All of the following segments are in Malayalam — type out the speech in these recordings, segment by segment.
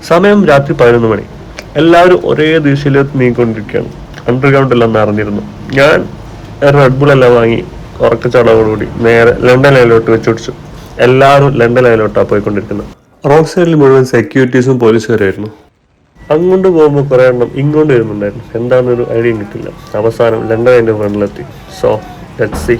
സമയം രാത്രി 11 മണി. എല്ലാവരും ഒരേ ദിശയിലേക്ക് നീങ്ങിക്കൊണ്ടിരിക്കുകയാണ്. അണ്ടർഗ്രൗണ്ട് എല്ലാം നിറഞ്ഞിരുന്നു. ഞാൻ റെഡ്ബുൾ എല്ലാം വാങ്ങി ഉറക്കച്ചടവോടുകൂടി നേരെ ലണ്ടൻ ലൈനിലോട്ട് വെച്ചൊടിച്ചു. എല്ലാവരും ലണ്ടൻ ലൈനിലോട്ടാണ് പോയിക്കൊണ്ടിരിക്കുന്നത്. റോഡ് സൈഡിൽ മുഴുവൻ സെക്യൂരിറ്റീസും പോലീസുകാരായിരുന്നു. അങ്ങോട്ട് പോകുമ്പോൾ കുറേ എണ്ണം ഇങ്ങോട്ട് വരുന്നുണ്ടായിരുന്നു. എന്താണെന്നൊരു ഐഡിയ കിട്ടില്ല. അവസാനം ലണ്ടൻ ലൈനിൻ്റെ ഫ്രണ്ടിലെത്തി. So let's see.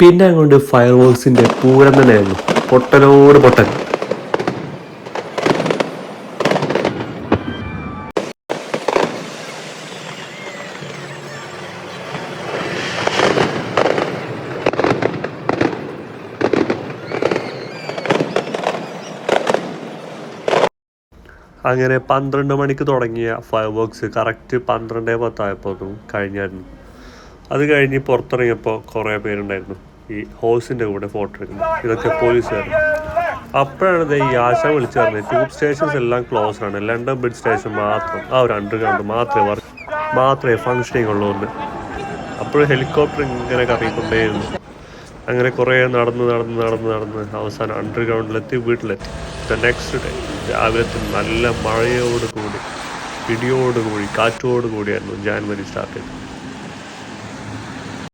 പിന്നെ അങ്ങോട്ട് ഫയർ വർക്സിന്റെ പൂരം തന്നെയായിരുന്നു. പൊട്ടലോട് പൊട്ടൽ. അങ്ങനെ 12 മണിക്ക് തുടങ്ങിയ ഫയർ വർക്സ് കറക്റ്റ് 12:10 ആയപ്പോഴും കഴിഞ്ഞായിരുന്നു. അത് കഴിഞ്ഞ് പുറത്തിറങ്ങിയപ്പോൾ കുറേ പേരുണ്ടായിരുന്നു ഈ ഹോഴ്സിൻ്റെ കൂടെ ഫോട്ടോ എടുക്കുന്നു. ഇതൊക്കെ പോലീസുകാരും. അപ്പോഴാണ് ഈ ആശ വിളിച്ചു പറഞ്ഞത് ട്യൂബ് സ്റ്റേഷൻസ് എല്ലാം ക്ലോസ് ആണ്, ലണ്ടൻ ബ്രിഡ്ജ് സ്റ്റേഷൻ മാത്രം ആ ഒരു അണ്ടർഗ്രൗണ്ട് മാത്രമേ ഫങ്ഷനിങ് ഉള്ളൂ എന്ന്. അപ്പോഴും ഹെലികോപ്റ്റർ ഇങ്ങനെ കറങ്ങിക്കൊണ്ടേയിരുന്നു. അങ്ങനെ കുറേ നടന്ന് അവസാനം അണ്ടർഗ്രൗണ്ടിലെത്തി വീട്ടിലെത്തി. ദ നെക്സ്റ്റ് ഡേ രാവിലത്തെ നല്ല മഴയോട് കൂടി ഇടിയോടുകൂടി കാറ്റോട് കൂടിയായിരുന്നു ജാനുവരി സ്റ്റാർട്ട് ചെയ്തത്.